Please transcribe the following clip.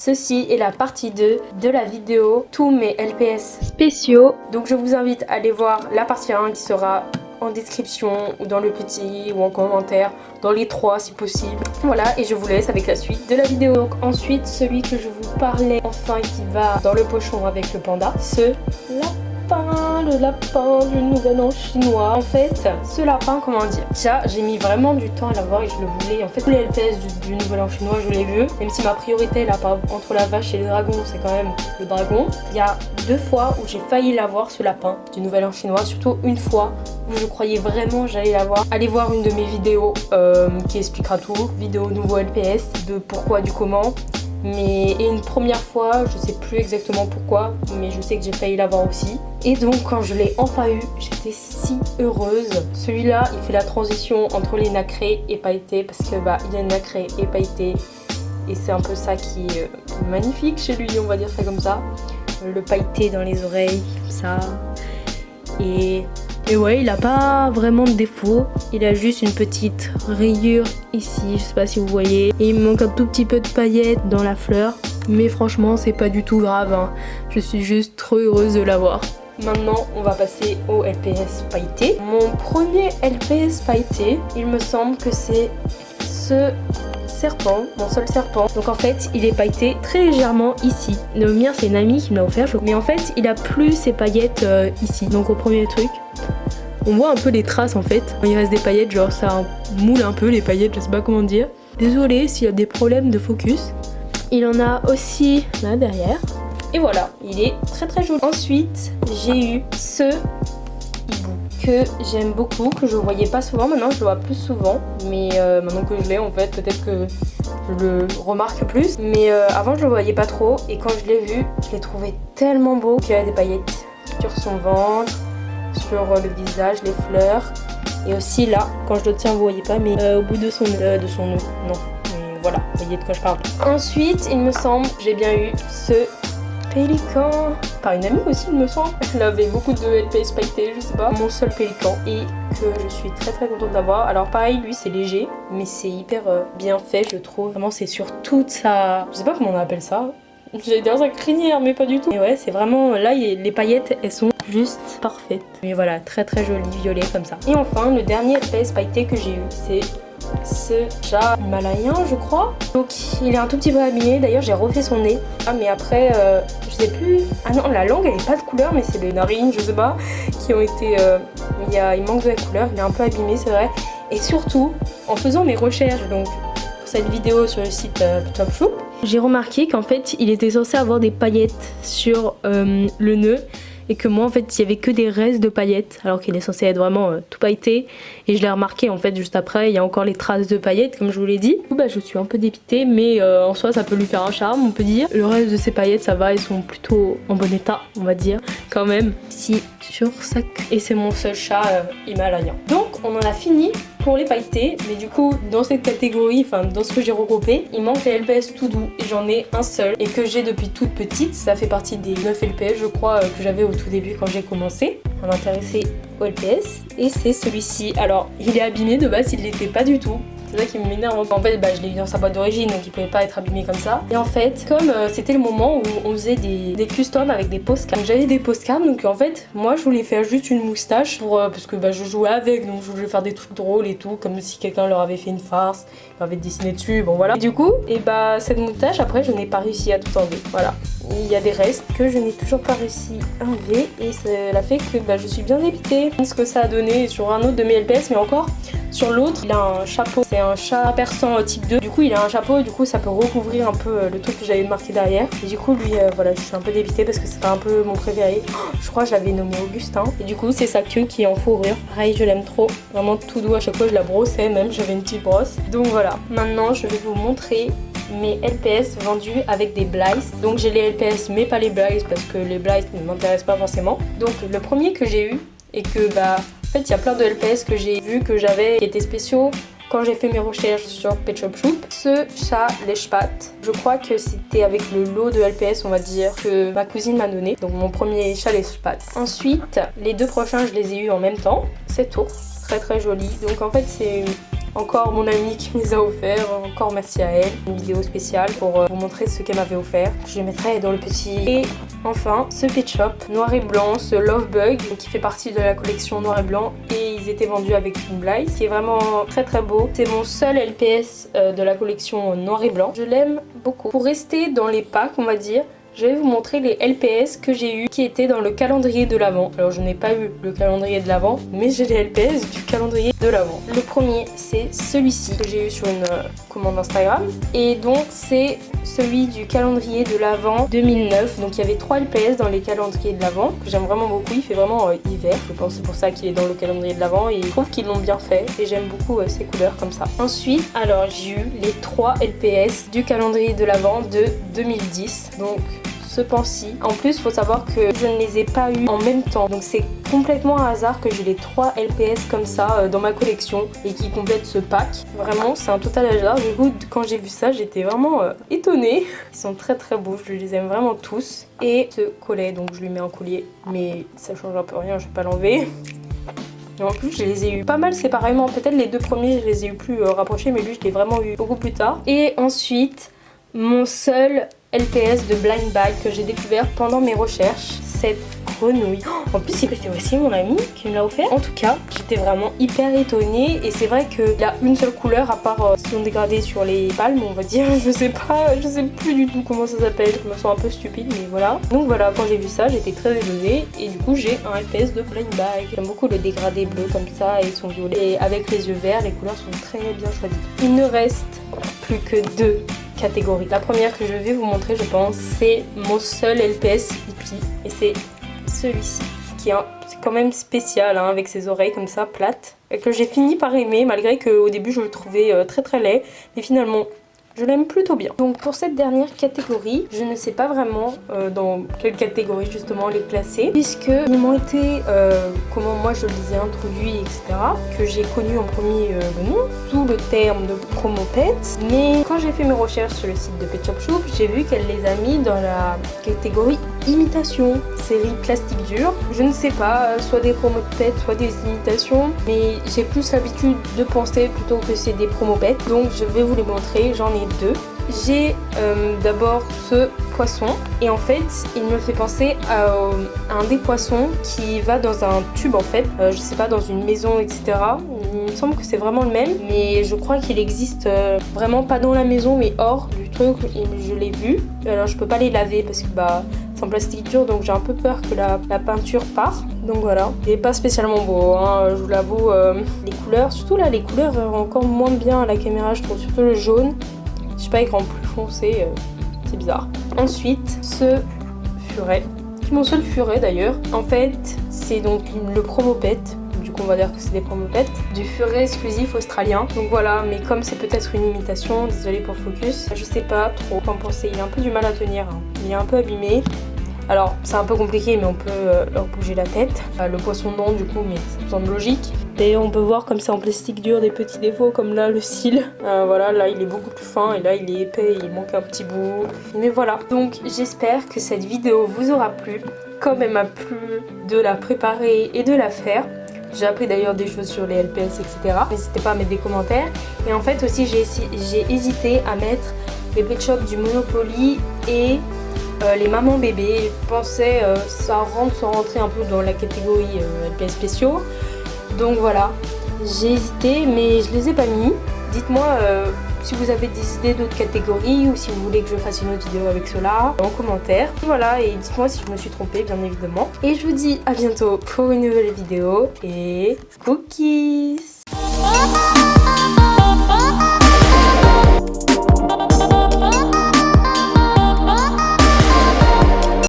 Ceci est la partie 2 de la vidéo tous mes LPS spéciaux. Donc je vous invite à aller voir la partie 1 qui sera en description ou dans le petit ou en commentaire, dans les trois si possible. Voilà, et je vous laisse avec la suite de la vidéo. Donc ensuite, celui que je vous parlais enfin qui va dans le pochon avec le panda, le lapin du nouvel an chinois. En fait, ce lapin, comment dire, déjà j'ai mis vraiment du temps à l'avoir et je le voulais. En fait, les LPS du nouvel an chinois, je l'ai vu, même si ma priorité là, entre la vache et le dragon, c'est quand même le dragon. Il y a 2 fois où j'ai failli l'avoir, ce lapin du nouvel an chinois, surtout une fois où je croyais vraiment j'allais l'avoir. Allez voir une de mes vidéos qui expliquera tout, vidéo nouveau LPS, de pourquoi, du comment. Et une première fois, je sais plus exactement pourquoi, mais je sais que j'ai failli l'avoir aussi. Et donc quand je l'ai enfin eu, j'étais si heureuse. Celui-là, il fait la transition entre les nacrés et pailletés, parce que il y a nacré et pailleté. Et c'est un peu ça qui est magnifique chez lui, on va dire ça comme ça. Le pailleté dans les oreilles, comme ça. Et ouais, il a pas vraiment de défaut. Il a juste une petite rayure ici, je sais pas si vous voyez. Et il me manque un tout petit peu de paillettes dans la fleur. Mais franchement, c'est pas du tout grave, hein. Je suis juste trop heureuse de l'avoir. Maintenant, on va passer au LPS pailleté. Mon premier LPS pailleté, il me semble que c'est ce serpent, mon seul serpent. Donc en fait, il est pailleté très légèrement ici. Le mien, c'est une amie qui me l'a offert. Mais en fait, il a plus ses paillettes ici. Donc au premier truc, on voit un peu les traces en fait. Il reste des paillettes, genre ça moule un peu les paillettes, je sais pas comment dire. Désolée s'il y a des problèmes de focus. Il en a aussi là derrière. Et voilà, il est très très joli. Ensuite, j'ai eu ce hibou que j'aime beaucoup, que je voyais pas souvent. Maintenant, je le vois plus souvent. Mais maintenant que je l'ai, en fait, peut-être que je le remarque plus. Mais avant, je le voyais pas trop. Et quand je l'ai vu, je l'ai trouvé tellement beau qu'il y a des paillettes sur son ventre, sur le visage, les fleurs. Et aussi là, quand je le tiens, vous voyez pas, mais au bout de son nœud. Non, mais voilà, vous voyez de quoi je parle. Ensuite, il me semble, j'ai bien eu ce pélican. Par une amie aussi, il me semble. Elle avait beaucoup de LPS pailletés, je sais pas. Mon seul pélican. Et que je suis très très contente d'avoir. Alors pareil, lui c'est léger, mais c'est hyper bien fait, je trouve. Vraiment, c'est sur toute sa... Je sais pas comment on appelle ça. J'allais dire sa crinière, mais pas du tout. Et ouais, c'est vraiment... Là, les paillettes, elles sont juste parfaites. Mais voilà, très très joli, violet comme ça. Et enfin, le dernier LPS pailleté que j'ai eu, c'est ce chat himalayen, je crois. Donc, il est un tout petit peu abîmé. D'ailleurs, j'ai refait son nez. Ah, mais après, je sais plus... Ah non, la langue, elle est pas de couleur, mais c'est les narines, je sais pas, qui ont été... il manque de la couleur, il est un peu abîmé, c'est vrai. Et surtout, en faisant mes recherches, donc... cette vidéo sur le site Petshop, j'ai remarqué qu'en fait il était censé avoir des paillettes sur le nœud et que moi en fait il y avait que des restes de paillettes alors qu'il est censé être vraiment tout pailleté. Et je l'ai remarqué en fait juste après, il y a encore les traces de paillettes comme je vous l'ai dit. Du coup, je suis un peu dépitée, mais en soi ça peut lui faire un charme, on peut dire. Le reste de ces paillettes ça va, elles sont plutôt en bon état, on va dire quand même. Si sur sa queue. Et c'est mon seul chat himalayen. Donc on en a fini pour les pailletés, mais du coup dans cette catégorie, enfin dans ce que j'ai regroupé, il manque les LPS tout doux et j'en ai un seul et que j'ai depuis toute petite. Ça fait partie des 9 LPS je crois que j'avais au tout début quand j'ai commencé à m'intéresser au LPS, et c'est celui-ci. Alors il est abîmé, de base il l'était pas du tout. C'est ça qui m'énerve. En fait, je l'ai eu dans sa boîte d'origine, donc il pouvait pas être abîmé comme ça. Et en fait, comme c'était le moment où on faisait des customs avec des postcards, donc j'avais des postcards, donc en fait, moi je voulais faire juste une moustache pour, parce que je jouais avec, donc je voulais faire des trucs drôles et tout, comme si quelqu'un leur avait fait une farce, leur avait dessiné dessus, bon voilà. Et du coup, cette moustache, après, je n'ai pas réussi à tout enlever. Voilà. Il y a des restes que je n'ai toujours pas réussi à enlever et cela fait que je suis bien dépitée. Ce que ça a donné sur un autre de mes LPS, mais encore sur l'autre, il a un chapeau. C'est un chat persan type 2. Du coup, il a un chapeau et du coup, ça peut recouvrir un peu le truc que j'avais marqué derrière. Et du coup, lui, voilà, je suis un peu dépitée parce que c'était un peu mon préféré. Je crois que je l'avais nommé Augustin. Et du coup, c'est sa queue qui est en fourrure. Pareil, je l'aime trop. Vraiment tout doux. À chaque fois, je la brossais même. J'avais une petite brosse. Donc voilà. Maintenant, je vais vous montrer mes LPS vendus avec des Blythe. Donc j'ai les LPS mais pas les Blythe parce que les Blythe ne m'intéressent pas forcément. Donc le premier que j'ai eu et que en fait il y a plein de LPS que j'ai vu que j'avais qui étaient spéciaux quand j'ai fait mes recherches sur Petshop. Ce chat lèche-pattes, je crois que c'était avec le lot de LPS, on va dire, que ma cousine m'a donné. Donc mon premier chat lèche-pattes. Ensuite, les 2 prochains je les ai eu en même temps. Cet ours, très très joli. Donc en fait c'est encore mon amie qui me les a offerts, encore merci à elle. Une vidéo spéciale pour vous montrer ce qu'elle m'avait offert. Je les mettrai dans le petit. Et enfin, ce Pet Shop noir et blanc, ce Love Bug qui fait partie de la collection noir et blanc et ils étaient vendus avec une blague qui est vraiment très très beau. C'est mon seul LPS de la collection noir et blanc. Je l'aime beaucoup. Pour rester dans les packs, on va dire, je vais vous montrer les LPS que j'ai eu qui étaient dans le calendrier de l'Avent. Alors je n'ai pas eu le calendrier de l'Avent, mais j'ai les LPS du calendrier de l'Avent. Le premier c'est celui-ci que j'ai eu sur une commande Instagram. Et donc c'est celui du calendrier de l'Avent 2009. Donc il y avait 3 LPS dans les calendriers de l'Avent que j'aime vraiment beaucoup. Il fait vraiment hiver. Je pense que c'est pour ça qu'il est dans le calendrier de l'Avent et je trouve qu'ils l'ont bien fait. Et j'aime beaucoup ces couleurs comme ça. Ensuite, alors j'ai eu les 3 LPS du calendrier de l'Avent de 2010. Donc ce pan-ci. En plus, il faut savoir que je ne les ai pas eu en même temps. Donc c'est complètement un hasard que j'ai les 3 LPS comme ça dans ma collection et qui complètent ce pack. Vraiment, c'est un total hasard. Du coup, quand j'ai vu ça, j'étais vraiment étonnée. Ils sont très très beaux, je les aime vraiment tous. Et ce collet, donc je lui mets un collier, mais ça change un peu rien, je vais pas l'enlever. Et en plus, je les ai eu pas mal séparément. Peut-être les 2 premiers, je les ai eu plus rapprochés, mais lui, je l'ai vraiment eu beaucoup plus tard. Et ensuite, mon seul LPS de Blind Bag que j'ai découvert pendant mes recherches, cette grenouille. Oh, en plus, c'est aussi mon ami qui me l'a offert. En tout cas, j'étais vraiment hyper étonnée et c'est vrai qu'il a une seule couleur à part son dégradé sur les palmes, on va dire. Je sais plus du tout comment ça s'appelle. Je me sens un peu stupide, mais voilà. Donc voilà, quand j'ai vu ça, j'étais très étonnée et du coup, j'ai un LPS de Blind Bag. J'aime beaucoup le dégradé bleu comme ça et son violet. Et avec les yeux verts, les couleurs sont très bien choisies. Il ne reste plus que 2 catégories. La première que je vais vous montrer, je pense, c'est mon seul LPS hippie et c'est celui-ci qui est quand même spécial hein, avec ses oreilles comme ça plates et que j'ai fini par aimer malgré qu'au début je le trouvais très très laid, mais finalement je l'aime plutôt bien. Donc pour cette dernière catégorie, je ne sais pas vraiment dans quelle catégorie justement les classer, puisque ils m'ont été, comment moi je les ai introduits, etc., que j'ai connu en premier le nom, sous le terme de promo pet. Mais quand j'ai fait mes recherches sur le site de Pet Shop Shop, j'ai vu qu'elle les a mis dans la catégorie imitation, série plastique dur. Je ne sais pas, soit des promo pets, soit des imitations, mais j'ai plus l'habitude de penser plutôt que c'est des promo pets. Donc je vais vous les montrer, j'en ai 2. J'ai d'abord ce poisson et en fait il me fait penser à un des poissons qui va dans un tube en fait, je sais pas, dans une maison, etc. Il me semble que c'est vraiment le même, mais je crois qu'il existe vraiment pas dans la maison mais hors du truc et je l'ai vu. Alors je peux pas les laver parce que bah c'est en plastique dur, donc j'ai un peu peur que la peinture part. Donc voilà, il est pas spécialement beau hein, je vous l'avoue. Les couleurs, surtout là les couleurs encore moins bien à la caméra je trouve, surtout le jaune. Je sais pas, écran plus foncé, c'est bizarre. Ensuite, ce furet, c'est mon seul furet d'ailleurs. En fait, c'est donc le promo pet. Du coup, on va dire que c'est des promo pets. Du furet exclusif australien. Donc voilà, mais comme c'est peut-être une imitation, désolée pour le focus, je sais pas trop quoi en penser. Il a un peu du mal à tenir, hein. Il est un peu abîmé. Alors, c'est un peu compliqué, mais on peut leur bouger la tête. Le poisson non, du coup, mais ça me semble logique. D'ailleurs, on peut voir comme c'est en plastique dur des petits défauts, comme là, le cil. Voilà, là, il est beaucoup plus fin, et là, il est épais, il manque un petit bout. Mais voilà. Donc, j'espère que cette vidéo vous aura plu, comme elle m'a plu de la préparer et de la faire. J'ai appris d'ailleurs des choses sur les LPS, etc. N'hésitez pas à mettre des commentaires. Et en fait, aussi, j'ai hésité à mettre les Pet Shop du Monopoly et les mamans bébés. Je pensais ça rentre sans rentrer un peu dans la catégorie LPS spéciaux. Donc voilà, j'ai hésité mais je les ai pas mis. Dites-moi si vous avez des idées d'autres catégories ou si vous voulez que je fasse une autre vidéo avec cela en commentaire. Voilà, et dites-moi si je me suis trompée bien évidemment. Et je vous dis à bientôt pour une nouvelle vidéo et cookies.